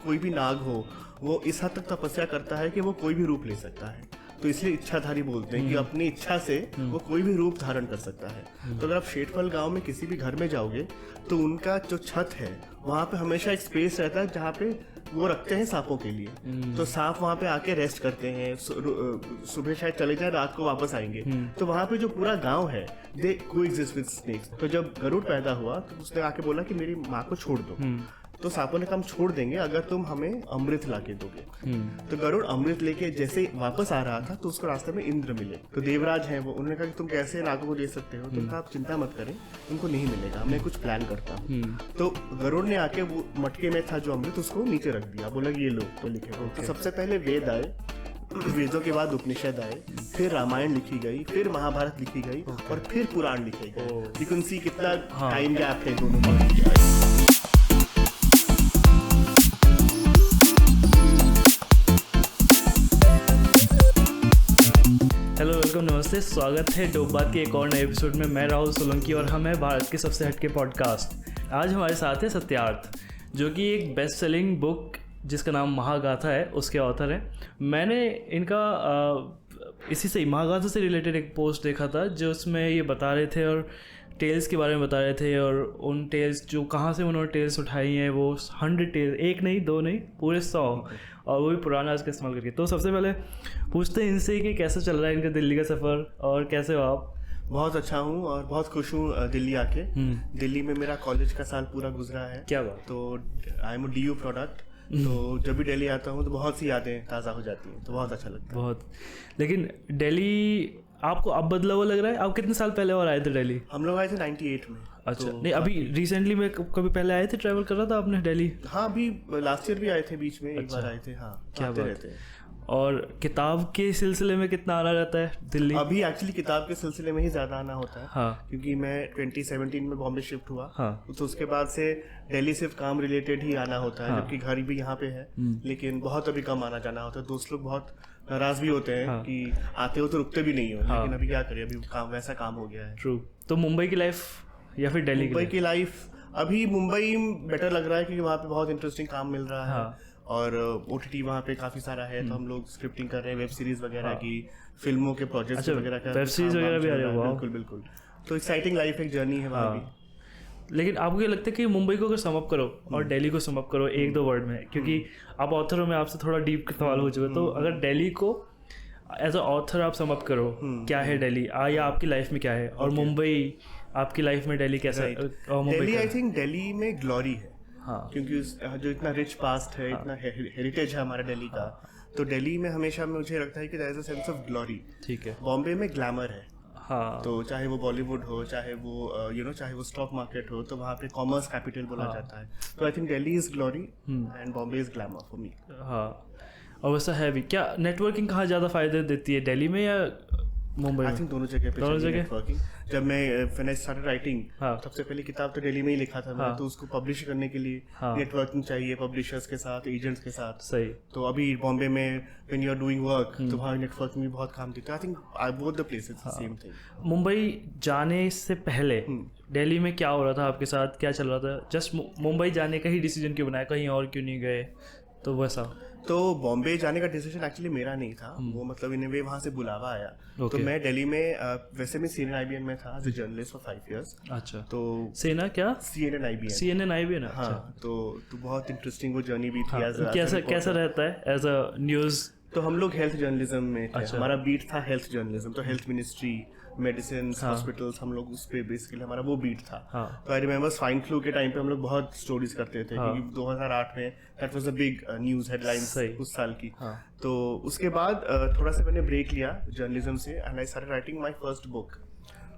कोई भी नाग हो वो इस हद तक तपस्या करता है कि वो कोई भी रूप ले सकता है, तो इसलिए इच्छाधारी बोलते हैं कि अपनी इच्छा से वो कोई भी रूप धारण कर सकता है। तो अगर आप शेटफल गांव में किसी भी घर में जाओगे तो उनका जो छत है वहाँ पे हमेशा एक स्पेस रहता है जहाँ पे वो रखते हैं सांपों के लिए। तो सांप वहाँ पे आके रेस्ट करते हैं, सुबह शायद चले जाए, रात को वापस आएंगे। तो वहाँ पे जो पूरा गांव है दे कोएग्जिस्ट विद स्नेक्स। तो जब गरुड़ पैदा हुआ तो उसने आके बोला कि मेरी माँ को छोड़ दो। तो सांपों ने कहा हम छोड़ देंगे अगर तुम हमें अमृत लाके दोगे। तो गरुड़ अमृत लेके जैसे वापस आ रहा था तो उसको रास्ते में इंद्र मिले। तो देवराज हैं वो, उन्होंने कहा कि तुम कैसे नागों को दे सकते हो? तो कहा आप चिंता मत करें, उनको नहीं मिलेगा, मैं कुछ प्लान करता हूँ। तो गरुड़ ने आके वो मटके में था जो अमृत उसको नीचे रख दिया, बोला ये लो तो लिखे। तो सबसे पहले वेद आए, वेदों के बाद उपनिषद आए, फिर रामायण लिखी गई, फिर महाभारत लिखी गई और फिर पुराण लिखे गए। यू कैन सी कितना टाइम गैप है दोनों में। हेलो, वेलकम, नमस्ते, स्वागत है डोप बात के एक और नए एपिसोड में। मैं राहुल सोलंकी और हम हैं भारत के सबसे हटके पॉडकास्ट। आज हमारे साथ है सत्यार्थ, जो कि एक बेस्ट सेलिंग बुक जिसका नाम महागाथा है उसके ऑथर हैं। मैंने इनका इसी से महागाथा से रिलेटेड एक पोस्ट देखा था जो उसमें ये बता रहे थे और टेल्स के बारे में बता रहे थे, और उन टेल्स जो कहाँ से उन्होंने टेल्स उठाई हैं वो 100 टेल्स, एक नहीं दो नहीं पूरे 100, और वो भी पुराना इसका इस्तेमाल करके। तो सबसे पहले पूछते हैं इनसे कि कैसा चल रहा है इनका दिल्ली का सफ़र और कैसे हो आप? बहुत अच्छा हूँ और बहुत खुश हूँ दिल्ली आके। दिल्ली में मेरा कॉलेज का साल पूरा गुजरा है। क्या बात? तो आई एम DU प्रोडक्ट। तो जब भी दिल्ली आता हूँ तो बहुत सी यादें ताज़ा हो जाती हैं, तो बहुत अच्छा लगता है। बहुत। लेकिन दिल्ली आपको अब बदला हुआ लग रहा है? आप कितने साल पहले और आए थे दिल्ली? हम लोग आए थे 98 में। अच्छा, तो नहीं अभी रिसेंटली में कभी पहले आए थे, ट्रैवल कर रहा था आपने दिल्ली? हाँ, अभी लास्ट ईयर भी आए थे, बीच में एक बार आए थे। हाँ, क्या बात रहते हैं। और किताब के सिलसिले में कितना आना रहता है दिल्ली? अभी एक्चुअली किताब के सिलसिले में ही ज़्यादा आना होता है। हाँ, क्योंकि मैं 2017 में बॉम्बे शिफ्ट हुआ। हाँ, तो उसके बाद से दिल्ली सिर्फ काम रिलेटेड ही आना होता है। जबकि घर भी यहाँ पे है, लेकिन बहुत अभी कम आना जाना होता है। दोस्त लोग बहुत नाराज भी होते हैं कि आते हो तो रुकते भी नहीं हो। लेकिन अभी क्या करें, अभी काम वैसा काम हो गया है। ट्रू। तो मुंबई की लाइफ या फिर दिल्ली की लाइफ? अभी मुंबई बेटर लग रहा है क्योंकि वहाँ पे बहुत इंटरेस्टिंग काम मिल रहा है। और OTT वहाँ पे काफी सारा है, तो हम लोग स्क्रिप्टिंग कर रहे हैं, वेब सीरीज वगैरह की, फिल्मों के प्रोजेक्ट्स वगैरह का, वेब सीरीज वगैरह भी आ रही है। बिल्कुल बिल्कुल। तो एक्साइटिंग लाइफ, एक जर्नी है वहाँ भी। लेकिन आपको ये लगता है कि मुंबई को अगर सम अप करो और दिल्ली को सम अप करो एक दो वर्ड में, क्योंकि आप ऑथर हो, मैं आपसे थोड़ा डीप सवाल हो चुका, तो अगर दिल्ली को एज अ ऑथर आप सम अप करो, क्या है दिल्ली या आपकी लाइफ में क्या है, और मुंबई आपकी लाइफ में दिल्ली कैसा है? दिल्ली, आई थिंक दिल्ली में ग्लोरी है। हाँ, क्योंकि जो इतना रिच पास्ट है, इतना हेरिटेज है हमारा दिल्ली का। तो दिल्ली में हमेशा मुझे लगता है कि there is a sense of glory. ठीक है। बॉम्बे में ग्लैमर है। हाँ, तो चाहे वो बॉलीवुड हो, चाहे वो चाहे वो स्टॉक मार्केट हो, तो वहाँ पे कॉमर्स कैपिटल बोला जाता है। तो I think Delhi is glory and Bombay is glamour for me. हाँ, और वैसा है भी। क्या नेटवर्किंग कहाँ ज़्यादा फायदे देती है, दिल्ली में या मुंबई में? आई थिंक दोनों जगह पे नेटवर्किंग। जब मैं व्हेन आई स्टार्टेड राइटिंग, सबसे पहली किताब तो दिल्ली में ही लिखा था मैंने। तो उसको पब्लिश करने के लिए नेटवर्किंग चाहिए, पब्लिशर्स के साथ, एजेंट्स के साथ। सही। तो अभी बॉम्बे में when you are doing work, तो वहाँ नेटवर्किंग भी बहुत काम देता है। I think both the places the same thing. Mumbai जाने से पहले दिल्ली में क्या हो रहा था आपके साथ, क्या चल रहा था? जस्ट मुंबई जाने का ही डिसीजन क्यों बनाया, कहीं और क्यों नहीं गए? तो वैसा। तो बॉम्बे जाने का डिसीजन एक्चुअली मेरा नहीं था, वो मतलब इन वे वहाँ से बुलावा आया। तो मैं दिल्ली में वैसे मैं CNN IBN में था as a journalist for 5 years। अच्छा। तो सेना क्या? CNN IBN। हाँ। तो बहुत इंटरेस्टिंग वो जर्नी भी थी। कैसा रहता है एज अ न्यूज़? तो हम लोग हेल्थ जर्नलिज्म में थे। हमारा बीट था हेल्थ जर्नलिज्म। तो हेल्थ मिनिस्ट्री, मेडिसिन, हॉस्पिटल्स, हम लोग उस पे बेसिकली हमारा वो बीट था। तो आई रिमेम्बर स्वाइन फ्लू के टाइम पे हम लोग बहुत स्टोरीज करते थे, क्योंकि 2008 में that was a big news headlines उस साल की। तो उसके बाद थोड़ा सा मैंने ब्रेक लिया जर्नलिज्म से and I started writing my first book.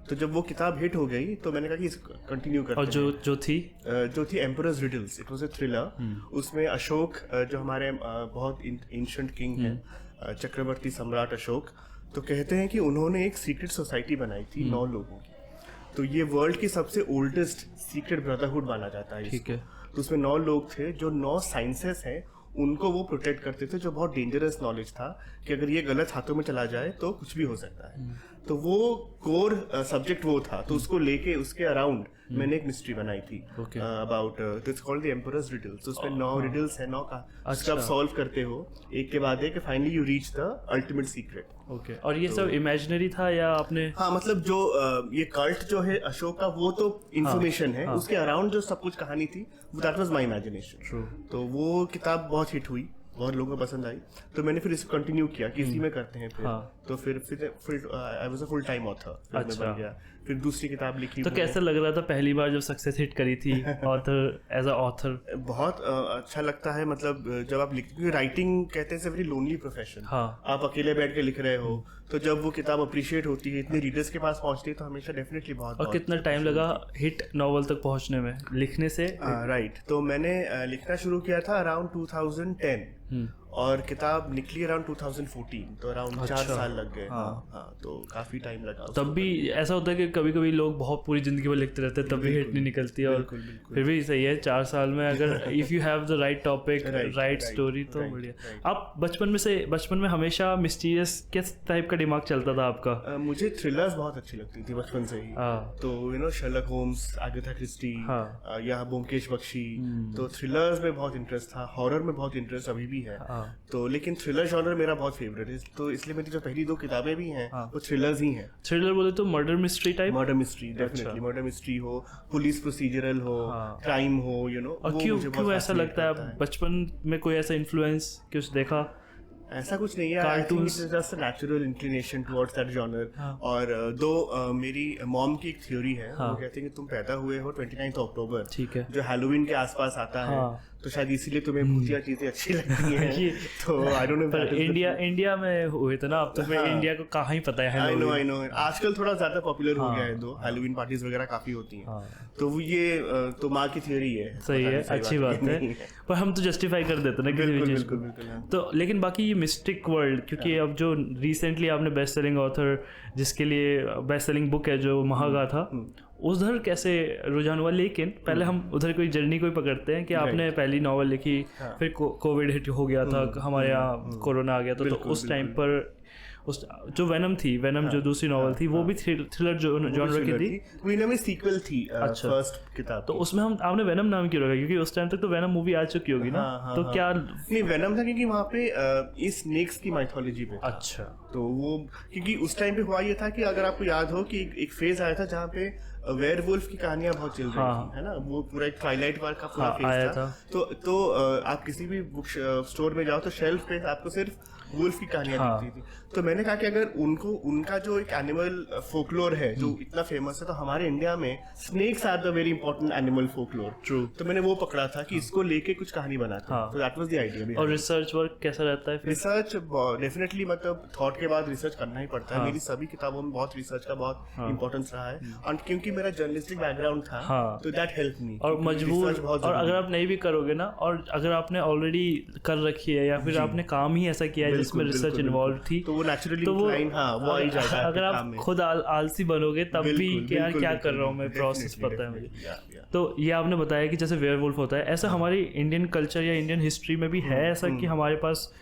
तो जब वो किताब हिट हो गई तो मैंने कहा कि इसको कंटिन्यू करते हैं। और जो थी emperors riddles, it was a thriller. उसमें अशोक, जो हमारे बहुत एंशिएंट किंग हैं, चक्रवर्ती सम्राट अशोक, तो कहते हैं कि उन्होंने एक सीक्रेट सोसाइटी बनाई थी 9 लोगों की। तो ये वर्ल्ड की सबसे ओल्डेस्ट सीक्रेट ब्रदरहुड माना जाता है। ठीक है। तो उसमें 9 लोग थे जो 9 साइंसेस हैं उनको वो प्रोटेक्ट करते थे, जो बहुत डेंजरस नॉलेज था कि अगर ये गलत हाथों में चला जाए तो कुछ भी हो सकता है। तो वो कोर सब्जेक्ट वो था, तो उसको लेके उसके अराउंड मैंने एक मिस्ट्री बनाई थी about it's called the emperors riddles. उसमें 9 रिडल्स है, 9 का उसको आप सॉल्व करते हो एक के बाद एक, finally you reach the ultimate secret. Okay, और ये सब इमेजिनरी था या आपने? हाँ, मतलब जो ये कल्ट जो है अशोक का, वो तो इंफॉर्मेशन है, उसके अराउंड जो सब कुछ कहानी थी दैट वाज माय इमेजिनेशन। तो वो किताब बहुत हिट हुई, बहुत लोगों को पसंद आई, तो मैंने फिर इसको कंटिन्यू किया कि इसी में करते हैं फिर। तो फिर I was a full time author, फिर मैं बन गया, फिर दूसरी किताब लिखी। तो कैसा लग रहा था पहली बार जब सक्सेस हिट करी थी ऑथर, एज अ ऑथर? बहुत अच्छा लगता है, मतलब जब आप लिखते, क्योंकि राइटिंग कहते हैं वेरी लोनली प्रोफेशन। आप अकेले बैठ के लिख रहे हो, तो जब वो किताब अप्रिशिएट होती है, इतने रीडर्स के पास पहुंचती है, तो हमेशा डेफिनेटली बहुत। और कितना टाइम लगा हिट नॉवल तक पहुंचने में, लिखने से? राइट, तो मैंने लिखना शुरू किया था अराउंड 2010 और किताब निकली अराउंड 2014, तो अराउंड 4 साल लग गए। हाँ, तो काफी टाइम लगा। तब भी ऐसा होता है कि कभी कभी लोग बहुत पूरी जिंदगी भर लिखते रहते हैं, तब भी हिट नहीं निकलती, और फिर भी सही है 4 साल में अगर if you have the right topic, right story, तो बढ़िया। आप बचपन में हमेशा मिस्टीरियस किस टाइप का दिमाग चलता था आपका? मुझे थ्रिलर्स बहुत अच्छी लगती थी बचपन से ही। तो you know Sherlock Holmes, Agatha Christie या ब्योमकेश बख्शी, तो थ्रिलर्स में बहुत इंटरेस्ट था, हॉरर में बहुत इंटरेस्ट अभी भी है। तो लेकिन थ्रिलर जॉनर मेरा बहुत फेवरेट है, तो इसलिए मेरी जो पहली 2 किताबें भी हैं वो थ्रिलर्स ही हैं। थ्रिलर बोले तो murder mystery type? Murder mystery, definitely murder mystery हो, पुलिस प्रोसीजरल हो, क्राइम हो, यू नो। और क्यों ऐसा लगता है बचपन में कोई ऐसा इन्फ्लुएंस कुछ देखा? ऐसा कुछ नहीं है, I think it's just a natural inclination towards that genre. और दो मेरी मॉम की एक थ्योरी है, वो कहते हैं कि तुम पैदा हुए हो 29 अक्टूबर, ठीक है, जो हैलोवीन के आसपास आता है, तो शायद इसीलिए तुम्हें भूतिया चीजें अच्छी लगती हैं। तो आई डोंट नो, पर इंडिया में हुए थे ना, अब तो इंडिया को कहाँ ही पता है। आई नो आजकल थोड़ा ज्यादा पॉपुलर हो गया है, तो हैलोवीन पार्टीज वगैरह काफी होती हैं। तो ये तो माँ की थ्योरी है। सही है, अच्छी बात है, पर हम तो जस्टिफाई कर देते ना किसी भी चीज को। तो लेकिन बाकी ये मिस्टिक वर्ल्ड, क्योंकि अब जो रिसेंटली आपने बेस्ट सेलिंग ऑथर, जिसके लिए बेस्ट सेलिंग बुक है जो महागाथा, उधर कैसे रुझान हुआ? लेकिन पहले हम उधर कोई जर्नी कोई पकड़ते हैं कि आपने पहली नॉवल लिखी, फिर कोविड हिट हो गया था, हमारे यहाँ कोरोना आ गया था, तो उस टाइम पर उस जो वेनम जो दूसरी नॉवल थी, वो भी थ्रिलर जॉनर की थी, वेनम में सीक्वल थी फर्स्ट किताब। तो उसमें आपने वेनम नाम क्यों रखा? क्योंकि उस टाइम तक तो वेनम मूवी आ चुकी होगी ना। तो क्या नहीं, वेनम था क्योंकि वहाँ पे इस स्नेक्स की माइथोलॉजी पे। अच्छा, तो वो क्योंकि उस टाइम पे हुआ ये था कि अगर आपको याद हो कि एक फेज आया था जहाँ पे वेयरवुल्फ की कहानियां बहुत चल रही थी, है ना, वो पूरा एक ट्वाइलाइट वार का पूरा फेज था। तो आप किसी भी बुक स्टोर में जाओ तो शेल्फ पे आपको सिर्फ वुल्फ की कहानियां दिखती थी। तो मैंने कहा कि अगर उनका जो एक एनिमल फोकलोर है जो इतना फेमस है, तो हमारे इंडिया में snakes are the very important animal folklore. True. तो मैंने वो पकड़ा था कि इसको लेके कुछ कहानी बनाते हैं। तो दैट वाज द आइडिया। और रिसर्च वर्क कैसा रहता है? रिसर्च डेफिनेटली, मतलब थॉट के बाद रिसर्च करना ही पड़ता है। मेरी सभी किताबों में बहुत रिसर्च का बहुत इंपॉर्टेंस रहा है, और क्योंकि मेरा जर्नलिस्टिक बैकग्राउंड था, तो दैट हेल्प मी। और मजबूर, और अगर आप नहीं भी करोगे ना, और अगर आपने ऑलरेडी कर रखी है या फिर आपने काम ही ऐसा किया है जिसमें रिसर्च इन्वॉल्व थी, तो वो नेचुरली वो आ जाएगा। अगर आप खुद आलसी बनोगे तब भी क्या कर रहा हूँ मैं, प्रोसेस पता है मुझे। तो ये आपने बताया कि जैसे वेयरवुल्फ होता है, ऐसा हमारी इंडियन कल्चर या इंडियन हिस्ट्री में भी है ऐसा कि हमारे पास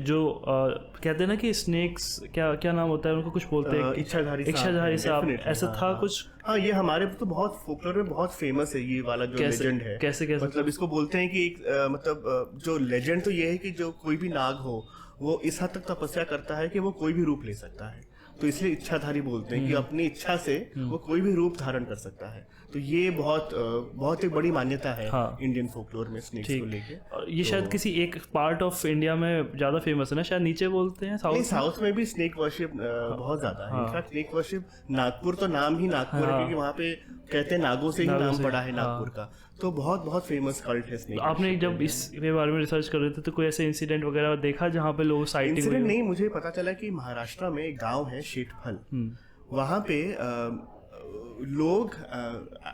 जो कहते हैं ना कि स्नेक्स, क्या नाम होता है उनको, कुछ बोलते हैं इच्छाधारी सांप, ऐसा था कुछ? हाँ, ये हमारे तो बहुत फोकलोर में बहुत फेमस है ये वाला जो लेजेंड है। कैसे मतलब इसको बोलते हैं कि एक मतलब जो लेजेंड तो ये है कि जो कोई भी नाग हो वो इस हद तक तपस्या करता है कि वो कोई भी रूप ले सकता है, तो इसलिए इच्छाधारी बोलते हैं कि अपनी इच्छा से वो कोई भी रूप धारण कर सकता है। तो ये बहुत एक बड़ी मान्यता है इंडियन फोकलोर में स्नेक्स को लेके। और ये शायद किसी एक पार्ट ऑफ इंडिया में ज्यादा फेमस है ना, शायद नीचे बोलते हैं साउथ में भी स्नेक वर्शिप बहुत ज्यादा है। इनफैक्ट स्नेक वर्शिप नागपुर, तो नाम ही नागपुर है क्योंकि वहाँ पे कहते हैं नागों से ही नाम पड़ा है नागपुर का, तो बहुत फेमस कल्ट है स्नेक। आपने जब इसके बारे में रिसर्च कर रहे थे तो कोई ऐसे इंसिडेंट वगैरह देखा जहाँ पे लोग साइटिंग? इंसिडेंट नहीं, मुझे पता चला कि महाराष्ट्र में एक गांव है शेठफल, वहाँ पे लोग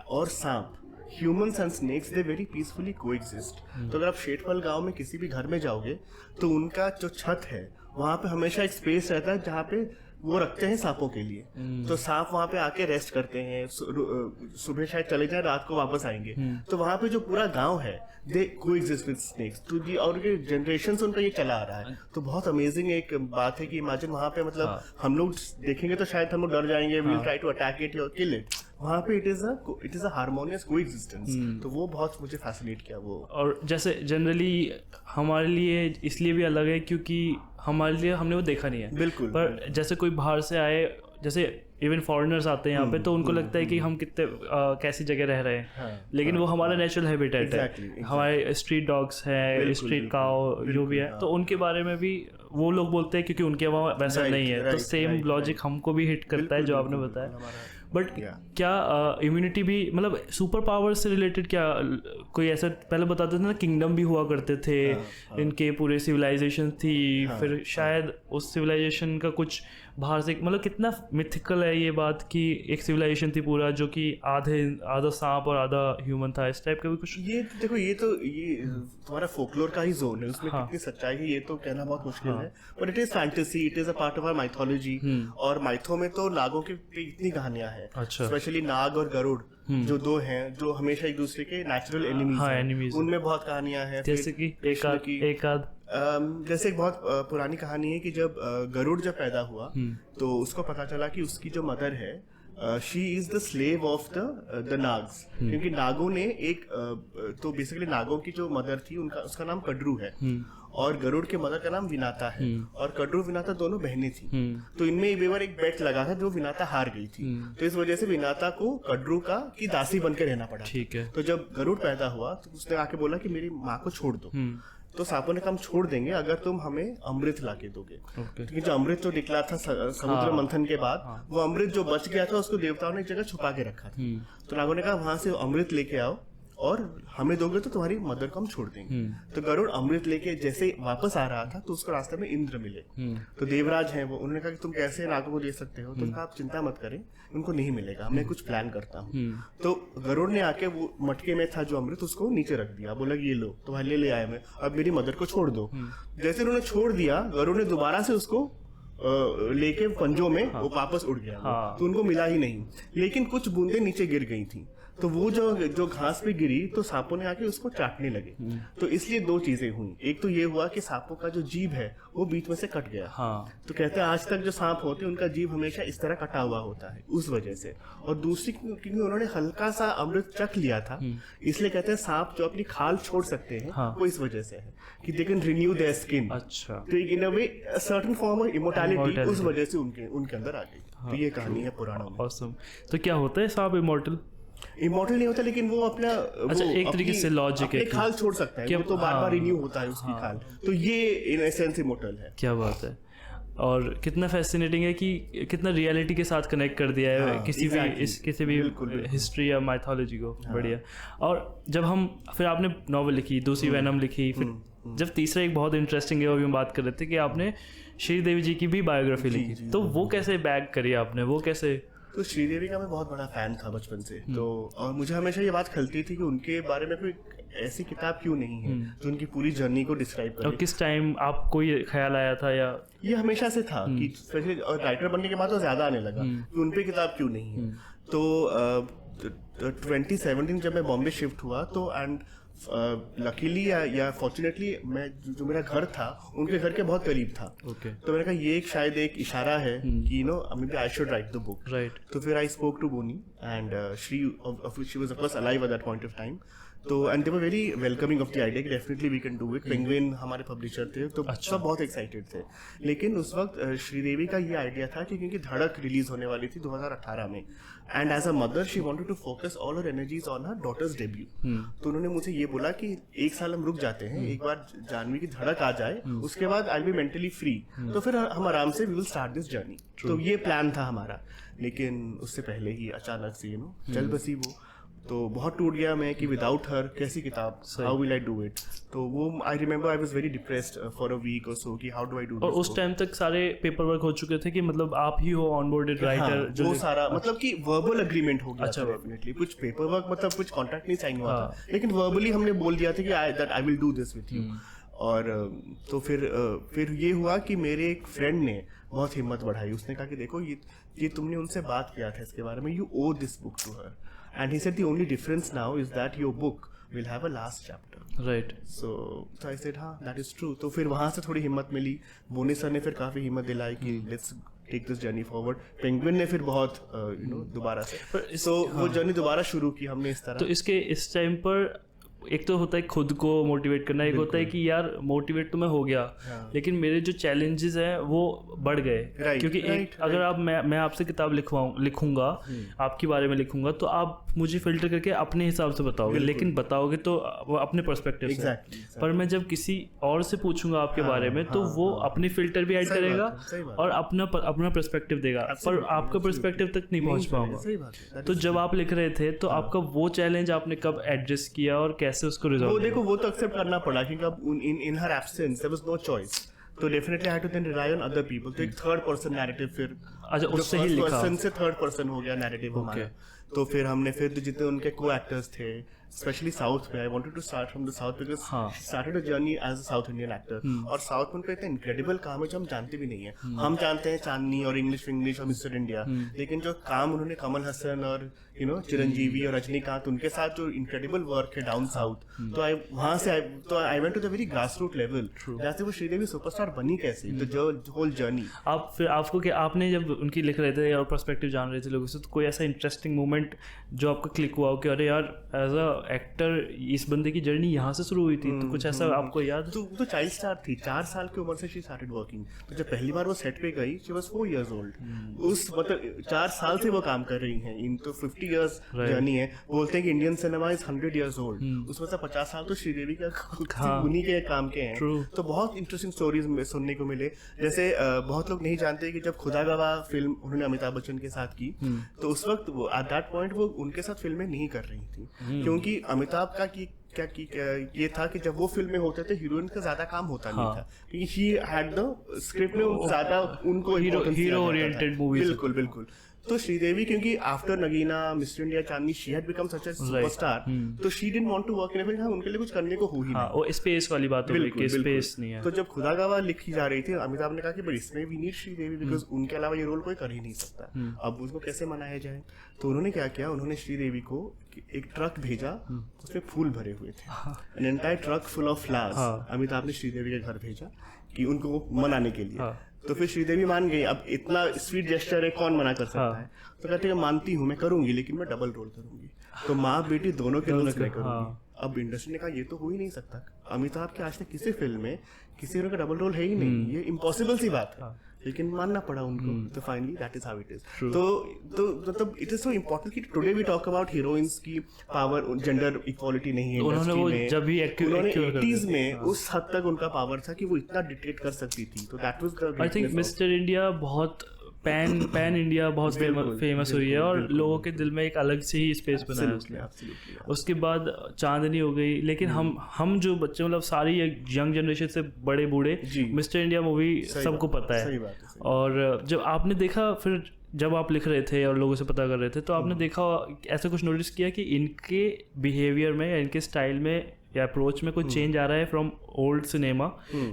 और सांप, humans and snacks, they very peacefully coexist. तो अगर आप शेठफल गांव में किसी भी घर में जाओगे तो उनका जो छत है वहाँ पे हमेशा एक स्पेस रहता है जहाँ पे वो रखते हैं सांपों के लिए। तो सांप वहां पे आके रेस्ट करते हैं, सुबह शायद चले जाए, रात को वापस आएंगे। तो वहां पे जो पूरा गांव है दे कोएग्जिस्ट विद स्नेक्स, तो ये और ये जनरेशंस उनका ये चला आ रहा है। तो बहुत अमेजिंग एक बात है कि इमेजिन वहां पे मतलब हम लोग देखेंगे तो शायद हम लोग डर जाएंगे, we will try to attack it और किल इट। वहां पे it is a harmonious coexistence. तो वो बहुत मुझे फैसिनेट किया वो। और जैसे जनरली हमारे लिए इसलिए भी अलग है क्योंकि हमारे लिए हमने वो देखा नहीं है। बिल्कुल। पर जैसे कोई बाहर से आए, जैसे इवन फॉरेनर्स आते हैं यहाँ पे, तो उनको लगता है कि हम कितने कैसी जगह रह रहे हैं। लेकिन वो हमारा नेचुरल हैबिटेट है। हमारे स्ट्रीट डॉग्स हैं, स्ट्रीट काउ जो भी है, तो उनके बारे में भी वो लोग बोलते हैं क्योंकि उनके वहाँ वैसा नहीं है। तो सेम लॉजिक हमको भी हिट करता है जो आपने बताया। बट क्या इम्यूनिटी भी मतलब सुपर पावर से रिलेटेड, क्या कोई ऐसा पहले बताते थे ना, किंगडम भी हुआ करते थे, इनके पूरे सिविलाइजेशन थी, फिर शायद उस सिविलाइजेशन का कुछ बाहर से, मतलब कितना मिथिकल है ये बात कि एक सिविलाइजेशन थी पूरा जो कि आधा सांप और आधा ह्यूमन था, इस टाइप का भी कुछ। ये देखो, ये तुम्हारा फोकलोर का ही जोन है, उसमें कितनी सच्चाई है ये तो कहना बहुत मुश्किल है। But it is fantasy, it is a part of our mythology. और माइथो में तो नागों की इतनी कहानियां हैं, स्पेशली नाग और गरुड़ जो दो हैं जो हमेशा एक दूसरे के नेचुरल एनिमीज हैं। उनमें बहुत कहानियां हैं, जैसे कि एक आध जैसे एक बहुत पुरानी कहानी है कि जब गरुड़ जब पैदा हुआ तो उसको पता चला कि उसकी जो मदर है she is the slave of the नाग्स, क्योंकि नागों ने एक तो बेसिकली नागों की जो मदर थी उसका नाम कडरू है और गरुड़ के मदर का नाम विनाता है। और कडरू विनाता दोनों बहनें थी। तो इनमें एक बार एक बेट लगा था जो विनाता हार गई थी। तो इस वजह से विनाता को कडरू की दासी बनकर रहना पड़ा। ठीक है। तो जब गरुड़ पैदा हुआ तो उसने आके बोला कि मेरी माँ को छोड़ दो। तो सांपों ने कहा हम छोड़ देंगे अगर तुम हमें अमृत लाके दोगे। क्योंकि जो अमृत तो निकला था समुद्र मंथन के बाद, वो अमृत जो बच गया था उसको देवताओं ने एक जगह छुपा के रखा था। तो नागों ने कहा वहां से अमृत लेके आओ और हमें दोगे तो तुम्हारी मदर को हम छोड़ देंगे। तो गरुड़ अमृत लेके जैसे वापस आ रहा था तो उसको रास्ते में इंद्र मिले। तो देवराज हैं वो, उन्होंने कहा कि तुम कैसे नागों को दे सकते हो? तो कहा आप चिंता मत करें, उनको नहीं मिलेगा, मैं कुछ प्लान करता हूँ। तो गरुड़ ने आके वो मटके में था जो अमृत उसको नीचे रख दिया, बोला ये लो तुम्हारे लिए ले आया मैं, अब मेरी मदर को छोड़ दो। जैसे उन्होंने छोड़ दिया, गरुड़ ने दोबारा से उसको लेके पंजों में वो वापस उड़ गया। तो उनको मिला ही नहीं, लेकिन कुछ बूंदे नीचे गिर गई थी। तो वो जो घास पे गिरी तो सांपों ने आके उसको चाटने लगे। तो इसलिए दो चीजें हुई, एक तो ये हुआ कि सांपों का जो जीभ है वो बीच में से कट गया। तो कहते हैं आज तक जो सांप होते हैं उनका जीभ हमेशा इस तरह कटा हुआ होता है उस वजह से। और दूसरी क्योंकि उन्होंने हल्का सा अमृत चख लिया था, इसलिए कहते हैं सांप जो अपनी खाल छोड़ सकते हैं वो इस वजह से है कि they can renew their skin. अच्छा। तो इन अ वे सर्टेन फॉर्म ऑफ इमोर्टैलिटी उस वजह से उनके अंदर आ गई। तो ये कहानी है पुराणों में। ऑसम। तो क्या होता है सांप इमोर्टल नहीं होता, लेकिन वो अपना एक तरीके से लॉजिक है, खाल छोड़ सकता है, वो तो बार बार रिन्यू होता है उसकी खाल। तो ये इन एसेंस इमोर्टल है। क्या बात है। और कितना फैसिनेटिंग है कि कितना रियलिटी के साथ कनेक्ट कर दिया है किसी भी हिस्ट्री या माइथोलॉजी को। बढ़िया। और जब फिर आपने नॉवेल लिखी, दूसरी वेनम लिखी, फिर जब तीसरा एक बहुत इंटरेस्टिंग है, वो भी हम बात कर रहे थे कि आपने श्रीदेवी जी की भी बायोग्राफी लिखी। तो वो कैसे बैक करी आपने, वो कैसे? तो श्रीदेवी का मैं बहुत बड़ा फैन था बचपन से। तो और मुझे हमेशा ये बात खलती थी कि उनके बारे में कोई ऐसी किताब क्यों नहीं है जो उनकी पूरी जर्नी को डिस्क्राइब करे। और किस टाइम आपको ये ख्याल आया था? या ये हमेशा से था कि स्पेशली और राइटर बनने के बाद तो ज्यादा आने लगा कि उन पे किताब क्यों नहीं है। तो 2017 जब मैं बॉम्बे शिफ्ट हुआ तो एंड लकीली या फॉर्चुनेटली मैं जो मेरा घर था उनके घर के बहुत करीब था। तो मैंने कहा ये शायद एक इशारा है कि maybe I should write the book. तो फिर I spoke to Boney and she was of course alive at that point of time. तो and they were very welcoming of the idea कि definitely we can do it. Penguin हमारे publisher थे, तो सब बहुत excited थे। लेकिन उस वक्त श्रीदेवी का ये आइडिया था कि क्योंकि धड़क रिलीज होने वाली थी 2018 में, and as a mother she wanted to focus all her energies on her daughter's debut. तो उन्होंने मुझे ये बोला कि एक साल हम रुक जाते हैं, एक बार जानवी की धड़क आ जाए, उसके बाद I will be mentally free, तो फिर हम आराम से we will start this journey. तो ये प्लान था हमारा। लेकिन उससे पहले ही अचानक से चल बसी वो। तो बहुत टूट गया मैं कि विदाउट हर कैसी किताब, how will I do it. तो वो I remember I was very depressed for a week और सो कि हाउ डू आई डू। और उस टाइम तक सारे पेपर वर्क हो चुके थे कि मतलब आप ही हो ऑनबोर्डेड राइटर? जो सारा मतलब कि वर्बल एग्रीमेंट हो गया था डेफिनेटली। कुछ पेपर वर्क मतलब कुछ कॉन्ट्रैक्ट नहीं साइन हुआ था, लेकिन वर्बली हमने बोल दिया था कि I will do this with you. और तो फिर ये हुआ कि मेरे एक फ्रेंड ने बहुत हिम्मत बढ़ाई, उसने कहा कि देखो ये तुमने उनसे बात किया था इसके बारे में, you owe this book to her, and he said the only difference now is that your book will have a last chapter, right. So I said हाँ दैट इज ट्रू। तो फिर वहां से थोड़ी हिम्मत मिली, बोनी सर ने फिर काफी हिम्मत दिलाई कि let's take this journey forward. Penguin ने फिर बहुत दोबारा से वो जर्नी दोबारा शुरू की हमने इस तरह। तो इसके इस टाइम पर एक तो होता है खुद को मोटिवेट करना, एक होता है कि यार मोटिवेट तो मैं हो गया, लेकिन मेरे जो चैलेंजेस हैं वो बढ़ गए, क्योंकि अगर आप मैं आपसे किताब लिखूंगा आपके बारे में लिखूंगा तो आप मुझे फिल्टर करके अपने हिसाब से बताओगे, लेकिन बताओगे तो वो अपने पर्सपेक्टिव से। पर मैं जब किसी और से पूछूंगा आपके बारे में तो वो अपनी फिल्टर भी ऐड करेगा और अपना पर्सपेक्टिव देगा, पर आपका पर्सपेक्टिव तक नहीं पहुंच पाऊंगा। तो जब आप लिख रहे थे तो आपका वो चैलेंज आपने कब एड्रेस किया और कैसे उसको रिजॉल्व? वो देखो वो तो एक्सेप्ट करना पड़ा क्योंकि अब in her absence there was no choice, तो definitely I had to then rely on other people. तो एक थर्ड पर्सन नैरेटिव फिर उससे ही लिखा, पर्सन से थर्ड पर्सन हो गया नैरेटिव हमारा। तो फिर हमने फिर जितने उनके को एक्टर्स थे स्पेशली साउथ में, I wanted to start from the south because started a journey as a south Indian actor, और साउथ में उनका इतना इनक्रेडिबल काम है जो हम जानते भी नहीं है। हम जानते हैं चांदनी और इंग्लिश और मिस्टर इंडिया, लेकिन जो काम उन्होंने कमल हसन और चिरंजीवी और रजनीकांत उनके साथ जो इनक्रेडिबल वर्क है डाउन साउथ, तो I went to the very grass root level, जैसे वो श्रीदेवी सुपरस्टार बनी कैसे, द होल जर्नी। आप फिर आपको क्या, आपने जब उनकी लिख रहे थे और पर्सपेक्टिव जान रहे थे लोगों से, तो कोई ऐसा इंटरेस्टिंग मोमेंट जो आपको क्लिक हुआ हो कि अरे यार एज अ एक्टर इस बंदे की जर्नी यहाँ से शुरू हुई थी, तो कुछ ऐसा आपको याद? तो चाइल्ड स्टार थी, 4 साल की उम्र से शी स्टार्टेड वर्किंग। तो जब पहली बार वो सेट पे गई शी वाज 4 years old, उस मतलब 4 साल से वो काम कर रही हैं। इन तो 50 years जर्नी है। बोलते हैं कि Indian cinema is 100 years old, उसमें से 50 साल तो श्रीदेवी का उन्हीं के काम के हैं। तो बहुत इंटरेस्टिंग स्टोरीज सुनने को मिले। जैसे बहुत लोग नहीं जानते कि जब खुदा गवाह फिल्म उन्होंने अमिताभ बच्चन के साथ की, तो उस वक्त एट दैट पॉइंट वो उनके साथ फिल्में नहीं कर रही थी, क्योंकि अमिताभ का ये था कि जब वो फिल्में होते थे हीरोइन का ज्यादा काम होता नहीं था, क्योंकि ही हैड द स्क्रिप्ट में ज्यादा उनको हीरो ओरिएंटेड मूवीज। बिल्कुल। तो श्रीदेवी क्योंकि after Nagina, Mister India, Chandni, she had become such a superstar, तो she didn't want to work in a film. उनके लिए कुछ करने को हो ही नहीं। वो स्पेस वाली बात हो गई कि स्पेस नहीं है। तो जब खुदा गवाह लिखी जा रही थी, अमिताभ ने कहा कि भाई इसमें वी नीड श्रीदेवी बिकॉज उनके अलावा ये रोल कोई कर ही नहीं सकता, अब उसको कैसे मनाया जाए। तो उन्होंने क्या किया, उन्होंने श्रीदेवी को एक ट्रक भेजा, उसमें फूल भरे हुए थे, an entire truck full of flowers. Amitabh ने श्रीदेवी के घर भेजा कि उनको मनाने के लिए। तो फिर श्रीदेवी मान गई, अब इतना स्वीट जेस्चर है कौन मना कर सकता है। तो कहते हैं मानती हूँ मैं करूंगी, लेकिन मैं डबल रोल करूंगी, तो माँ बेटी दोनों के रोल्स मैं करूंगी। अब इंडस्ट्री ने कहा ये तो हो ही नहीं सकता, अमिताभ के आज तक किसी फिल्म में किसी हीरो का डबल रोल है ही नहीं, ये इम्पॉसिबल सी बात है, लेकिन मानना पड़ा उनको। तो finally that is how it is. तो मतलब इट इज सो इम्पोर्टेंट कि today we talk about heroines की पावर, जेंडर इक्वालिटी नहीं है इंडस्ट्री में। जब भी उन्होंने 80s में उस हद तक उनका पावर था कि वो इतना डिक्टेट कर सकती थी। तो that was the, I think mister India बहुत पैन इंडिया बहुत फेमस हुई है, और लोगों के दिल में एक अलग से ही स्पेस बनाया उसने। उसके बाद चांदनी हो गई, लेकिन हम जो बच्चे मतलब सारी यंग जनरेशन से बड़े बूढ़े मिस्टर इंडिया मूवी सबको पता है। और जब आपने देखा, फिर जब आप लिख रहे थे और लोगों से पता कर रहे थे, तो आपने देखा ऐसा कुछ नोटिस किया कि इनके बिहेवियर में या इनके स्टाइल में या अप्रोच में कोई चेंज आ रहा है from old cinema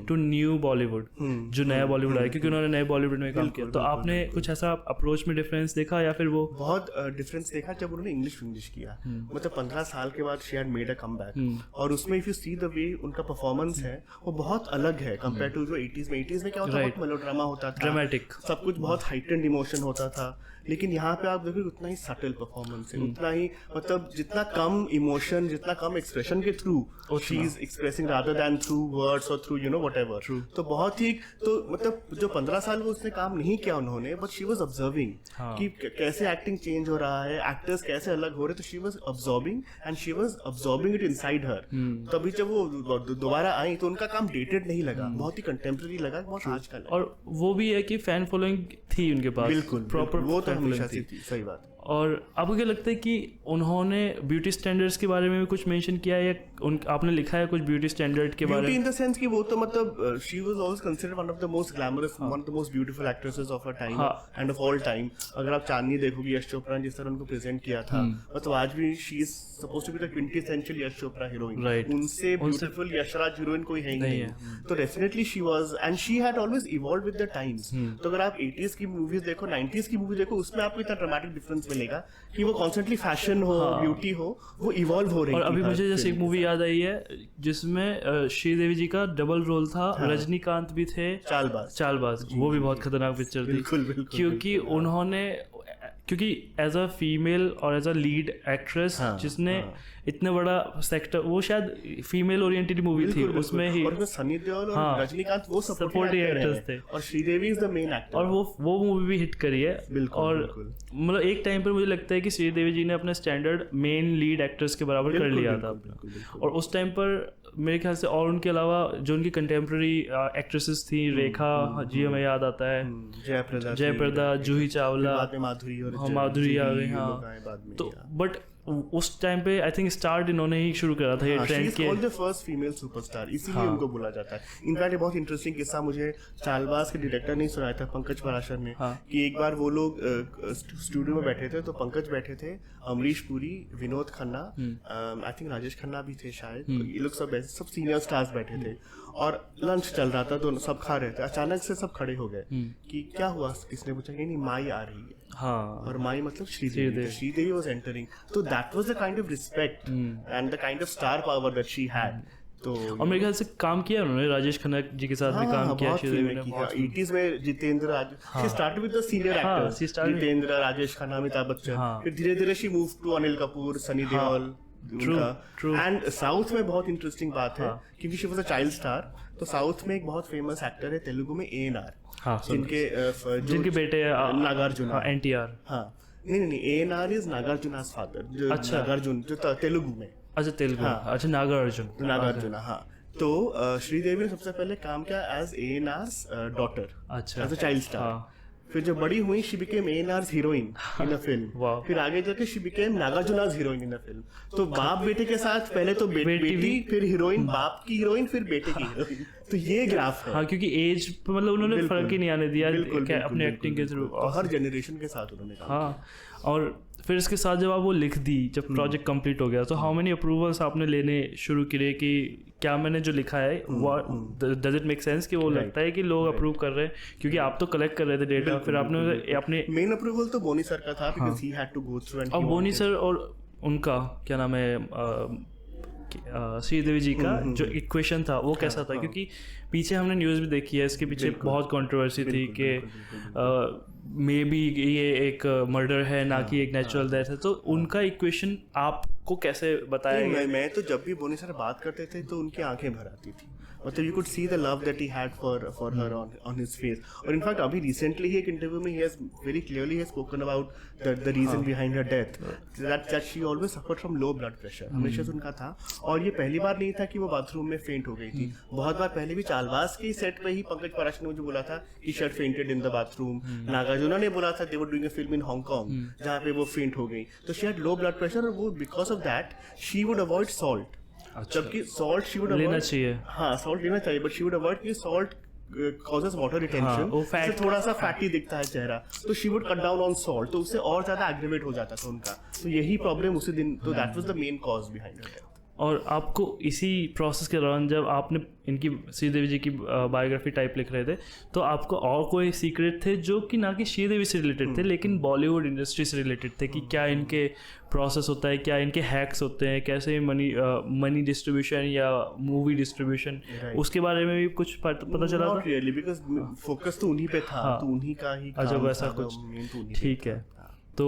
to new Bollywood, जो नया बॉलीवुड आया, क्योंकि उन्होंने नए बॉलीवुड में काम किया। तो आपने कुछ ऐसा अप्रोच में डिफरेंस देखा, या फिर वो बहुत डिफरेंस देखा जब उन्होंने इंग्लिश किया। मतलब 15 साल के बाद she had made a comeback, और उसमें if you see the way उनका परफॉर्मेंस है वो बहुत अलग है कंपेयर टू जो 80s में क्या होता था, बहुत मेलोड्रामा होता था, ड्रामेटिक, सब कुछ बहुत हाइटेंड इमोशन होता था। लेकिन यहाँ पे आप देखो उतना ही सटल परफॉर्मेंस है, उतना ही मतलब जितना कम इमोशन, जितना कम एक्सप्रेशन के through she is expressing rather than through words और थ्रू व्हाटएवर। तो बहुत ही, तो मतलब जो 15 साल वो उसने काम नहीं किया उन्होंने, बट शी वाज ऑब्जर्विंग कि कैसे एक्टिंग चेंज हो रहा है, एक्टर्स कैसे अलग हो रहे, तो she was observing and she was observing it inside her. तभी जब वो दोबारा आई तो उनका काम डेटेड नहीं लगा, बहुत ही कंटेम्प्रेरी लगा, बहुत आजकल। और वो भी है कि फैन फॉलोइंग थी उनके पास, बिल्कुल प्रॉपर, वो तो हमेशा से थी, सही बात। और आपको क्या लगता है कि उन्होंने ब्यूटी स्टैंडर्ड्स के बारे में भी कुछ मेंशन किया है या आपने लिखा है कुछ ब्यूटी स्टैंडर्ड के बारे ब्यूटी में? इन द सेंस कि वो तो मतलब she was always considered one of the most glamorous, one of the most beautiful actresses of her time end of all time. अगर आप चांदनी देखोगे यश चोपड़ा ने जिस तरह उनको प्रेजेंट किया था, मतलब आज भी she is supposed to be the quintessential Yash Chopra heroine. Right. उनसे ब्यूटीफुल यशराज हीरोइन कोई है ही नहीं. तो definitely she was and she had always evolved with the times. तो अगर आप 80s की मूवीज देखो, 90s की मूवी देखो, उसमें आपको इतना ड्रामेटिक डिफरेंस मिलेगा कि वो कॉन्स्टेंटली फैशन हो, ब्यूटी हो, वो इवॉल्व हो रही और थी. अभी मुझे जैसे एक मूवी याद आई है जिसमें श्रीदेवी जी का डबल रोल था, रजनीकांत भी थे, चालबाज. वो भी बहुत खतरनाक पिक्चर थी. बिल्कुल, क्योंकि उन्होंने क्योंकि एज अ फीमेल और एज अ लीड एक्ट्रेस जिसने इतना बड़ा सेक्टर, वो शायद फीमेल ओरिएंटेड मूवी थी, उसमें ही और सनी देओल और रजनीकांत वो सपोर्टिंग एक्टर्स थे और Sridevi is the main actor. और वो मूवी भी हिट करी है. बिल्कुल, और मतलब एक टाइम पर मुझे लगता है कि श्रीदेवी जी ने अपना स्टैंडर्ड मेन लीड एक्ट्रेस के बराबर कर लिया था. और उस टाइम पर मेरे ख्याल से और उनके अलावा जो उनकी कंटेम्प्रेरी एक्ट्रेसेस थी, रेखा जी हमें याद आता है, जयप्रदा, जूही चावला, माधुरी आ गई. हाँ, तो बट उस टाइम पे आई थिंक स्टार्ट इन्होंने ही शुरू करा था ये ट्रेंड के. द फर्स्ट फीमेल सुपरस्टार, इसीलिए उनको बोला जाता है. इनफैक्ट ये बहुत इंटरेस्टिंग किस्सा मुझे चालबाज के डायरेक्टर ने सुनाया था, पंकज पराशर ने, कि एक बार वो लोग स्टूडियो में बैठे थे, तो पंकज बैठे थे, अमरीश पुरी, विनोद खन्ना, आई थिंक राजेश खन्ना भी थे शायद, ये लोग सब सीनियर स्टार्स बैठे थे और लंच चल रहा था, दोनों सब खा रहे थे. अचानक से सब खड़े हो गए कि क्या हुआ, किसने पूछा कि नहीं माई आ रही है. और माई मतलब श्रीदेवी वाज एंटरिंग. तो that was the kind of respect and the kind of star power that she had. तो और मेरे ख्याल से काम किया उन्होंने राजेश खन्ना जी के साथ भी काम किया श्रीदेवी ने. 80s में Jeetendra, she started with the senior actors, Jeetendra, Rajesh Khanna, Amitabh Bachchan, फिर धीरे-धीरे she move to Anil Kapoor, Sunny Deol. And south में बहुत इंटरेस्टिंग बात है क्योंकि she was a child star. तो साउथ में एक बहुत फेमस एक्टर है तेलुगु में, ANR, जिनके बेटे नागार्जुन, NTR. हाँ, नहीं, ANR इज नागार्जुना's फादर, जो नागार्जुन जो तेलुगु में. अच्छा, तेलुगु. अच्छा, नागार्जुन. हाँ. तो श्रीदेवी ने सबसे पहले काम किया एज ANR's डॉटर, अच्छा, एज अ चाइल्ड स्टार. फिर जब बड़ी हुई she became ANR's heroine in a film. फिर आगे जाके शी बिकेम नागार्जुना's हीरोइन इन अ फिल्म. तो बाप बेटे के साथ पहले तो बेटी, फिर हीरोइन, बाप की हीरोइन, फिर बेटे की हीरोइन. तो ये ग्राफ है. हाँ, क्योंकि एज मतलब उन्होंने फर्क ही नहीं आने दिया अपने एक्टिंग के थ्रू, हर जनरेशन के साथ उन्होंने काम. हाँ, और फिर इसके साथ जब आप वो लिख दी, जब प्रोजेक्ट कंप्लीट हो गया, तो हाउ मेनी अप्रूवल्स आपने लेने शुरू किए कि क्या मैंने जो लिखा है डज इट मेक सेंस, कि वो लगता है कि लोग अप्रूव कर रहे हैं, क्योंकि आप तो कलेक्ट कर रहे थे डेटा. फिर आपने अपने मेन अप्रूवल तो बोनी सर का था, because he had to go through. And Boney sir और उनका क्या नाम है, श्रीदेवी जी का जो इक्वेशन था वो कैसा था, क्योंकि पीछे हमने न्यूज़ भी देखी है, इसके पीछे बहुत कंट्रोवर्सी थी कि मे बी ये एक मर्डर है ना कि एक नेचुरल डेथ है. तो उनका इक्वेशन आपको कैसे बताया? मैं तो जब भी बोनी सर बात करते थे तो उनकी आंखें भर आती थी. मतलब you could see the love that he had for her on his face. और इनफैक्ट अभी रिसेंटली ही एक इंटरव्यू में he has very clearly has spoken about the reason behind her death, that she always suffered from low blood pressure. हमेशा से उनका था. और ये पहली बार नहीं था कि वो बाथरूम में फेंट हो गई थी. बहुत बार पहले भी चालबाज के सेट पे ही पंकज पराशर ने मुझे बोला था कि she had fainted in the bathroom. Nagarjun ने बोला था they were doing a film in Hong Kong जहां पे वो फेंट हो गई. तो she had low blood pressure, और वो because of that she would avoid salt. जबकि सॉल्ट शी वुड लेना चाहिए. हाँ, सॉल्ट लेना चाहिए, बट शी वुड अवॉइड कि सॉल्ट causes water retention. उससे थोड़ा सा फैटी दिखता है चेहरा, तो she would cut down on salt, तो उससे और ज्यादा एग्रीवेट हो जाता था उनका. तो यही प्रॉब्लम उसी दिन, तो that was the main cause behind it. और आपको इसी प्रोसेस के दौरान जब आपने इनकी श्रीदेवी जी की बायोग्राफी टाइप लिख रहे थे, तो आपको और कोई सीक्रेट थे जो कि ना कि श्रीदेवी से रिलेटेड थे लेकिन बॉलीवुड इंडस्ट्री से रिलेटेड थे, कि क्या इनके प्रोसेस होता है, क्या इनके हैक्स होते हैं, कैसे मनी डिस्ट्रीब्यूशन या मूवी डिस्ट्रीब्यूशन, उसके बारे में भी कुछ पता चला था? रियली, बिकॉज़ फोकस तो उन्हीं पे था. तो उन्हीं का ही अच्छा, वैसा कुछ. ठीक है. तो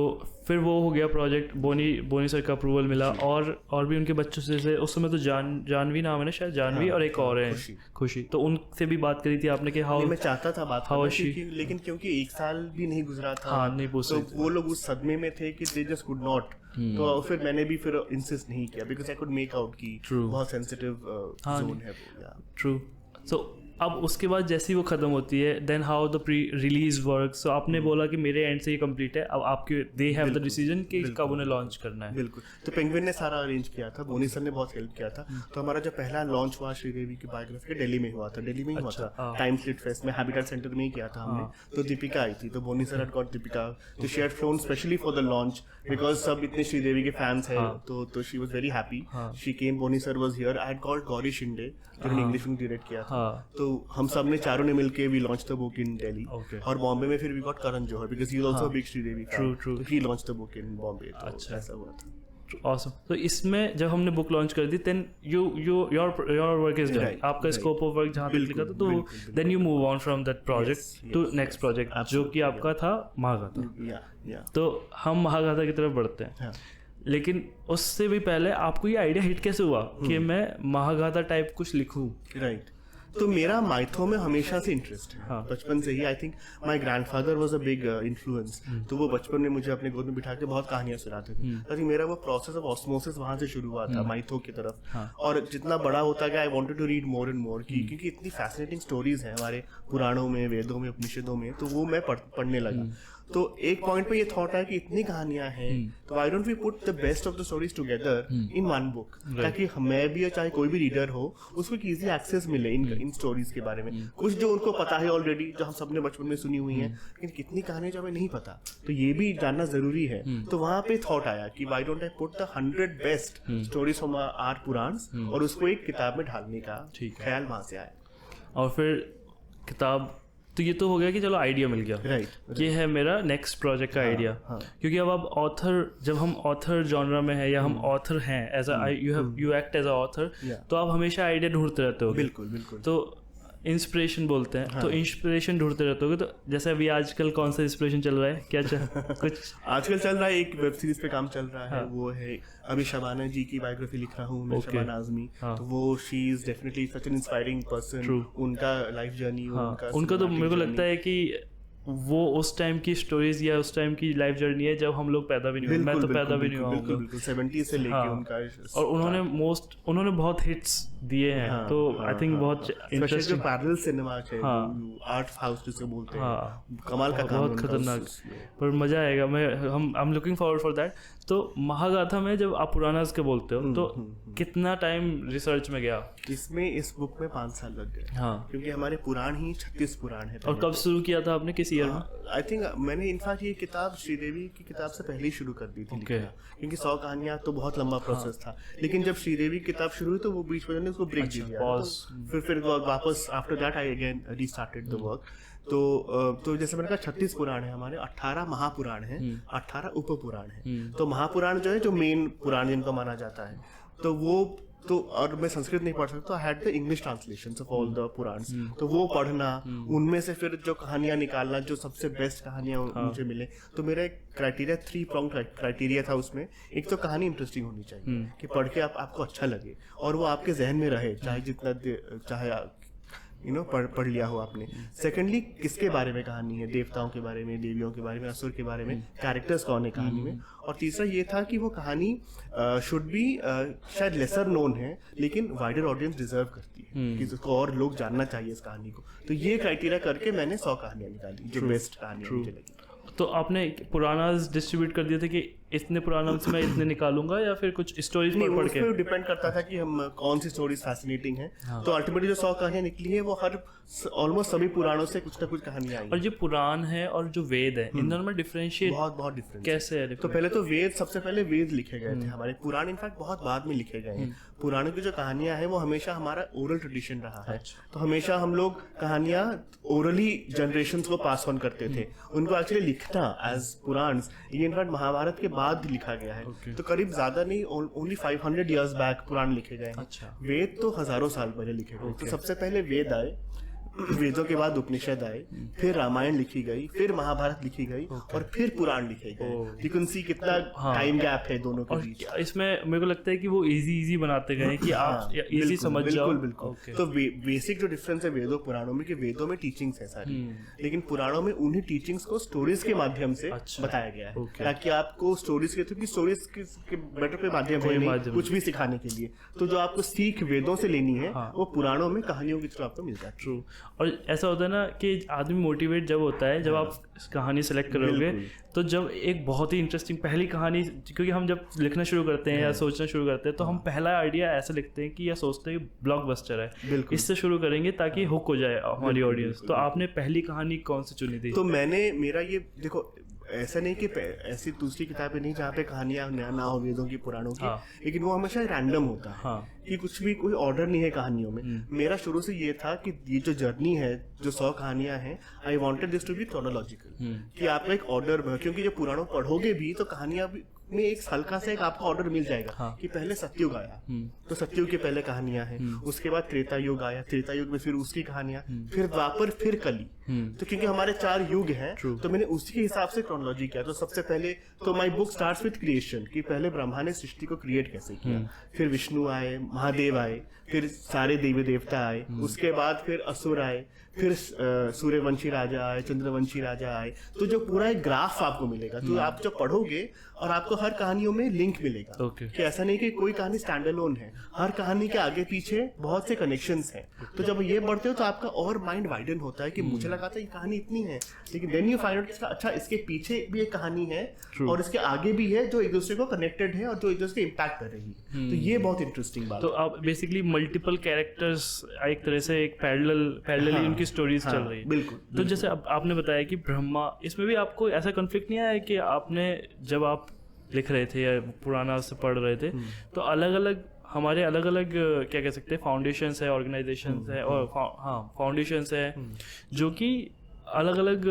फिर वो हो गया प्रोजेक्ट, बोनी सर का अप्रूवल मिला. और भी उनके बच्चों से उस समय तो जानवी नाम है ना शायद, जानवी, और एक और है खुशी. तो उनसे भी बात करी थी आपने कि मैं चाहता था बात करना, लेकिन क्योंकि एक साल भी नहीं गुजरा था, नहीं पूछ तो वो लोग उस सदमे में थे कि दे जस्ट कुड नॉट. तो फिर मैंने भी फिर इंसिस्ट नहीं किया, because I could make out की बहुत सेंसिटिव जोन है वो. ट्रू. सो अब उसके बाद जैसे ही वो ख़त्म होती है then how the pre release work, so आपने बोला कि मेरे एंड से ये कंप्लीट है, अब आपके दे हैव द डिसीजन कि कब उन्हें लॉन्च करना है। बिल्कुल, तो पेंगुइन ने सारा अरेंज किया था, बोनी सर ने बहुत हेल्प किया था। तो हमारा जो पहला लॉन्च हुआ श्रीदेवी की बायोग्राफी दिल्ली में हुआ था, दिल्ली में ही हुआ था, टाइम स्लिट फेस्ट में, हैबिटेट सेंटर में ही किया था हमने। तो दीपिका आई थी, तो Boney sir had got Deepika, तो she had flown specially for the launch because सब इतने श्रीदेवी के फैंस हैं, तो she was very happy, she came, Boney sir was here, I had called Gauri Shinde जो इंग्लिश में डायरेक्ट किया था। तो हम सब ने चारों ने मिलके we launch the book in Delhi, और बॉम्बे में फिर we got Karan Johar because he is also big Sridevi fan, तो he launch the book in Bombay. तो ऐसा हुआ था। Awesome. तो इसमें जब हमने बुक लॉन्च कर दी then your work is done, आपका स्कोप ऑफ वर्क जहाँ पे लिखा था, तो then you move on from that project to next project जो कि आपका था महागाथा। तो हम महागाथा की तरफ बढ़ते हैं, लेकिन उससे भी पहले आपको ये आइडिया हिट कैसे हुआ कि मैं महागाथा टाइप कुछ लिखूं? राइट, तो मेरा माइथो में हमेशा से इंटरेस्ट है, बचपन से ही। I think my grandfather was a big influence, तो वो बचपन में मुझे अपने गोद में बिठा के बहुत कहानियां सुनाते थे। आई थिंक मेरा वो प्रोसेस ऑफ ऑस्मोसिस वहां से शुरू हुआ था, माइथो की तरफ। और जितना बड़ा होता गया I wanted to read more and more, क्योंकि इतनी फैसिनेटिंग स्टोरीज हैं हमारे पुराणों में, वेदों में, उपनिषदों में, तो वो मैं पढ़ने लगा। तो एक पॉइंट पे ये थॉट है कि इतनी कहानियां हैं, तो why don't we put the best of the stories together in one book, ताकि मैं भी, चाहे कोई भी रीडर हो, उसको एक इजी एक्सेस मिले इन स्टोरीज के बारे में। कुछ जो उनको पता है ऑलरेडी, जो हम सबने बचपन में सुनी हुई हैं, लेकिन कितनी कहानियां जो हमें नहीं पता, तो ये भी जानना जरूरी है। तो वहां पे थॉट आया कि why don't I put the 100 best stories from our Puranas और उसको एक किताब में ढालने का ख्याल वहां से आया। और फिर किताब, तो ये तो हो गया कि चलो आइडिया मिल गया, राइट, ये है मेरा नेक्स्ट प्रोजेक्ट का आइडिया। क्योंकि अब आप ऑथर, जब हम ऑथर जॉनरा में है या हम ऑथर हैं, as you act as a author, तो आप हमेशा आइडिया ढूंढते रहते हो। बिल्कुल बिल्कुल। तो इंस्पिरेशन बोलते हैं, तो इंस्पिरेशन ढूंढते रहते हो। तो जैसे अभी आजकल कौन सा इंस्पिरेशन चल रहा है, क्या कुछ आजकल चल रहा है, एक वेब सीरीज पे काम चल रहा है, वो है अभी शबाना जी की बायोग्राफी लिख रहा हूँ मैं, शबाना आजमी। तो वो she is definitely such an inspiring person, उनका लाइफ जर्नी, उनका तो मेरे को लगता है कि वो उस टाइम की स्टोरीज या उस टाइम की लाइफ जर्नी है जब हम लोग पैदा भी नहीं हुए, मैं तो पैदा भी नहीं हुआ हूँ, 70 से लेके उनका, और उन्होंने बहुत हिट्स दिए हैं। तो आई थिंक बहुत इंटरेस्टिंग पैरेलल सिनेमा है, आर्ट हाउस जिसे बोलते हैं, कमाल का काम, बहुत खतरनाक, पर मजा आएगा। I am looking forward for that. तो महागाथा में जब आप पुरानास के बोलते हो, तो कितना टाइम रिसर्च में गया इसमें? इस बुक में 5 साल लग गए, क्योंकि हमारे पुराण ही 36 पुराण है। और कब शुरू किया था आपने, किस ईयर में? आई थिंक मैंने इनफैक्ट ये किताब श्रीदेवी की किताब से पहले ही शुरू कर दी थी लिखना, क्योंकि 100 कहानियां तो बहुत लंबा प्रोसेस था। लेकिन जब श्रीदेवी की किताब शुरू हुई तो वो बीच में उसको ब्रेक दे दिया, फिर वापस after that I again restarted the work. तो जैसे मैंने कहा 36 पुराण है हमारे, 18 महापुराण है, 18 उप पुराण है। तो महापुराण जो है, जो मेन पुराण जिनको माना जाता है, तो वो तो, और मैं संस्कृत नहीं पढ़ सकता, had the English translations of all the Puranas, तो वो पढ़ना, उनमें से फिर जो कहानियां निकालना, जो सबसे बेस्ट कहानियां मुझे मिले। तो मेरा एक क्राइटेरिया, 3 pronged क्राइटेरिया था उसमें। एक तो कहानी इंटरेस्टिंग होनी चाहिए, कि पढ़ के आपको अच्छा लगे और वो आपके जहन में रहे, चाहे जितना चाहे पढ़ लिया हो आपने। सेकेंडली, किसके बारे में कहानी है, देवताओं के बारे में, देवियों के बारे में, असुर के बारे में, कैरेक्टर्स कौन है कहानी में। और तीसरा ये था कि वो कहानी शुड बी शायद लेसर नोन है, लेकिन वाइडर ऑडियंस डिजर्व करती है, कि उसको और लोग जानना चाहिए इस कहानी को। तो ये क्राइटेरिया करके मैंने 100 कहानियां निकाली, जो बेस्ट कहानियां मुझे लगी। तो आपने पुराना डिस्ट्रीब्यूट कर दिया था कि इतने पुराना से मैं इतने निकालूंगा, या फिर कुछ स्टोरीज पढ़ के? डिपेंड करता था कि हम कौन सी स्टोरीज फैसिनेटिंग है। तो अल्टीमेटली जो 100 कहानियां निकली है, वो हर ऑलमोस्ट सभी पुराणों से कुछ ना कुछ कहानियां आई। और जो पुराण है और जो वेद है, इन दोनों में डिफरेंशिएट बहुत डिफरेंस कैसे है? तो पहले तो वेद, सबसे पहले वेद लिखे गए थे हमारे। पुराण इनफैक्ट बहुत बाद में लिखे गए हैं। पुराणों की जो कहानियां हैं, वो हमेशा हमारा ओरल ट्रेडिशन रहा है। तो हमेशा हम लोग कहानियां ओरली जनरेशंस को पास ऑन करते थे। उनको एक्चुअली लिखना एज पुराण, ये इनफैक्ट महाभारत के बाद लिखा गया है। तो करीब ज्यादा नहीं, ओनली 500 years बैक पुराण लिखे गए हैं। वेद तो हजारों साल पहले लिखे गए। तो सबसे पहले वेद आए, वेदों के बाद उपनिषद आए, फिर रामायण लिखी गई, फिर महाभारत लिखी गई और फिर पुराण लिखे गए। यू कैन सी कितना टाइम गैप है दोनों के बीच। इसमें मेरे को लगता है कि वो इजी बनाते गए कि आप इजी समझ जाओ। बिल्कुल। तो बेसिक जो डिफरेंस है वेदों पुराणों में, कि वेदों में टीचिंग्स है सारी, लेकिन पुराणों में उन्हीं टीचिंग्स को स्टोरीज के माध्यम से बताया गया है, ताकि आपको स्टोरीज के थ्रू, स्टोरीज के बेटर के माध्यम से कुछ भी सिखाने के लिए, तो जो आपको सीख वेदों से लेनी है वो पुराणों में कहानियों की थ्रू आपको मिलता है। ट्रू। और ऐसा होता है ना कि आदमी मोटिवेट जब होता है, जब आप कहानी सेलेक्ट करोगे, तो जब एक बहुत ही इंटरेस्टिंग पहली कहानी, क्योंकि हम जब लिखना शुरू करते हैं या सोचना शुरू करते हैं तो हम पहला आइडिया ऐसा लिखते हैं कि या सोचते हैं कि ब्लॉकबस्टर है, इससे शुरू करेंगे ताकि हुक हो जाए हमारी ऑडियंस। तो आपने पहली कहानी कौन सी चुनी थी? तो मेरा ये देखो, ऐसा नहीं कि ऐसी दूसरी किताबें नहीं जहाँ पे कहानियां ना हो वेदों की पुराणों की, लेकिन वो हमेशा रैंडम होता है कि कुछ भी कोई ऑर्डर नहीं है कहानियों में। मेरा शुरू से ये था कि ये जो जर्नी है, जो 100 कहानियां हैं, I wanted this to be chronological, कि आपका एक ऑर्डर, क्योंकि जब पुराणों पढ़ोगे भी तो कहानियां में एक हल्का सा एक आपको ऑर्डर मिल जाएगा कि पहले सतयुग आया तो सतयुग के पहले कहानियां हैं, उसके बाद त्रेता युग आया, त्रेता युग में फिर उसकी कहानियां, फिर द्वापर, फिर कली। तो क्योंकि हमारे 4 युग हैं तो मैंने उसी के हिसाब से क्रोनोलॉजी किया। तो सबसे पहले तो my book starts with creation, कि पहले ब्रह्मा ने सृष्टि को क्रिएट कैसे किया, फिर विष्णु आए, महादेव आए, फिर सारे देवी देवता आए, उसके बाद फिर असुर आए, फिर सूर्यवंशी राजा आए, चंद्रवंशी राजा आए। तो जो पूरा एक ग्राफ आपको मिलेगा, तो आप जब पढ़ोगे और आपको हर कहानियों में लिंक मिलेगा, कि ऐसा नहीं कि कोई कहानी स्टैंड अलोन है, हर कहानी के आगे पीछे बहुत से कनेक्शंस हैं। तो जब ये पढ़ते हो तो आपका और माइंड वाइडन होता है कि मुझे लगा था ये कहानी इतनी है, लेकिन देन यू फाइंड आउट अच्छा इसके पीछे भी एक कहानी है और इसके आगे भी है जो एक दूसरे को कनेक्टेड है और जो एक दूसरे को इम्पैक्ट कर रही है। तो ये बहुत इंटरेस्टिंग बात। तो आप बेसिकली मल्टीपल कैरेक्टर्स एक तरह से एक पैरेलली उनकी स्टोरीज चल रही है। बिल्कुल। तो जैसे आपने बताया कि ब्रह्मा, इसमें भी आपको ऐसा कॉन्फ्लिक्ट नहीं आया कि आपने जब आप लिख रहे थे या पुराना से पढ़ रहे थे तो अलग अलग हमारे अलग अलग क्या कह सकते हैं फाउंडेशंस है, ऑर्गेनाइजेशंस है और फाउंडेशंस है जो कि अलग अलग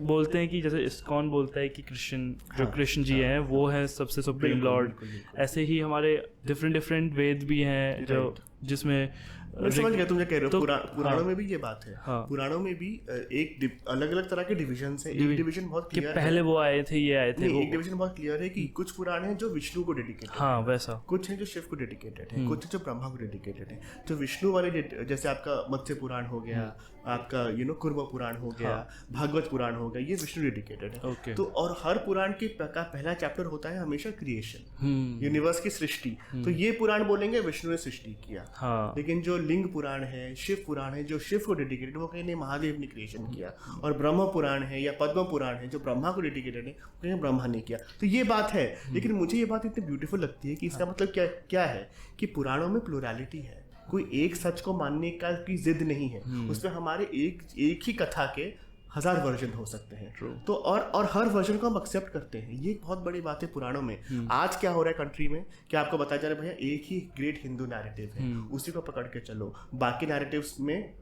बोलते हैं कि जैसे इस्कॉन बोलता है कि कृष्ण जी हैं वो हैं सबसे सुप्रीम लॉर्ड। ऐसे ही हमारे डिफरेंट वेद भी हैं जो जिसमें मैं समझ गया तुम क्या कह रहे हो। पुराणों में भी ये बात है। पुराणों में भी एक अलग अलग तरह के डिविजन है। एक डिवीजन बहुत क्लियर है, पहले वो आए थे, ये आए थे। एक डिवीजन बहुत क्लियर है कि कुछ पुराण हैं जो विष्णु को डेडिकेटेड, वैसा कुछ हैं जो शिव को डेडिकेटेड है, कुछ जो ब्रह्मा को डेडिकेटेड है। तो विष्णु वाले जैसे आपका मत्स्य पुराण हो गया, आपका कुर्म पुराण हो गया, भागवत पुराण हो गया, ये विष्णु डेडिकेटेड है। तो और हर पुराण के पहला चैप्टर होता है हमेशा क्रिएशन, यूनिवर्स की सृष्टि। तो ये पुराण बोलेंगे विष्णु ने सृष्टि किया। लेकिन जो लिंग पुराण है, शिव पुराण है, जो शिव को डेडिकेटेड, वो कहीं महादेव ने क्रिएशन किया। और ब्रह्म पुराण है या पद्म पुराण है जो ब्रह्मा को डेडिकेटेड है, कहीं ब्रह्मा ने किया। तो ये बात है। लेकिन मुझे ये बात इतनी ब्यूटीफुल लगती है कि इसका मतलब क्या है कि पुराणों में प्लुरैलिटी है, कोई एक सच को मानने की जिद नहीं है। उसमें हमारे एक ही कथा के 1000 वर्जन हो सकते हैं। तो और हर वर्जन को हम एक्सेप्ट करते हैं। ये एक बहुत बड़ी बात है पुराणों में। आज क्या हो रहा है कंट्री में, क्या आपको बताया जा रहा है, भैया एक ही ग्रेट हिंदू नैरेटिव है, उसी को पकड़ के चलो, बाकी नैरेटिव्स में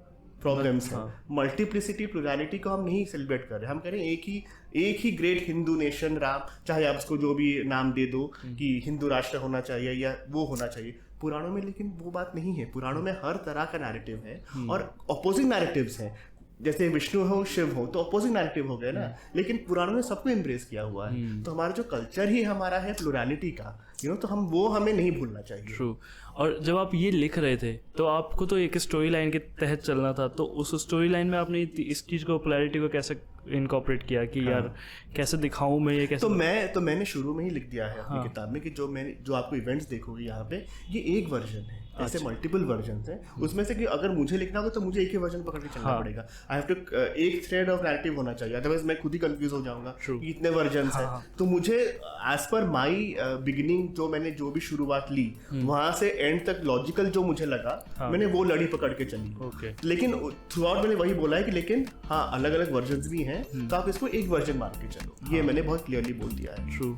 प्रॉब्लम्स हैं। मल्टीप्लिसिटी प्लुरैलिटी को हम नहीं सेलिब्रेट कर रहे, हम कह रहे हैं एक ही ग्रेट हिंदू नेशन राम, चाहे आप उसको जो भी नाम दे दो कि हिंदू राष्ट्र होना चाहिए या वो होना चाहिए। पुराणों में लेकिन वो बात नहीं है। पुराणों में हर तरह का नैरेटिव है और अपोजिंग नैरेटिव्स हैं। जैसे विष्णु हो, शिव हो, तो अपोजिंग नैरेटिव हो गया ना, लेकिन पुराणों ने सबको एम्ब्रेस किया हुआ है। तो हमारा जो कल्चर ही हमारा है प्लुरैलिटी का, तो हमें नहीं भूलना चाहिए। ट्रू। और जब आप ये लिख रहे थे तो आपको तो एक स्टोरी लाइन के तहत चलना था, तो उस स्टोरी लाइन में आपने इस चीज़ को, पोलैरिटी को कैसे इनकॉर्पोरेट किया कि यार कैसे दिखाऊं मैं ये कैसे? तो मैंने शुरू में ही लिख दिया है अपनी किताब में कि जो आपको इवेंट्स देखोगे यहाँ पे, ये एक वर्जन है, ऐसे मल्टीपल वर्जन हैं। उसमें से कि अगर मुझे लिखना होगा तो मुझे एक ही वर्जन पकड़ के चलना पड़ेगा। आई हैव टू एक थ्रेड ऑफ नैरेटिव होना चाहिए, अदरवाइज मैं खुद ही कंफ्यूज हो जाऊंगा कि इतने वर्जन हैं। तो मुझे एज पर माई बिगिनिंग जो भी शुरुआत ली, वहां से एंड तक लॉजिकल जो मुझे लगा, मैंने वो लड़ी पकड़ के चली। लेकिन थ्रू आउट मैंने वही बोला है कि लेकिन अलग अलग वर्जन भी हैं, तो आप इसको एक वर्जन मान के चलो। ये मैंने बहुत क्लियरली बोल दिया है। ट्रू।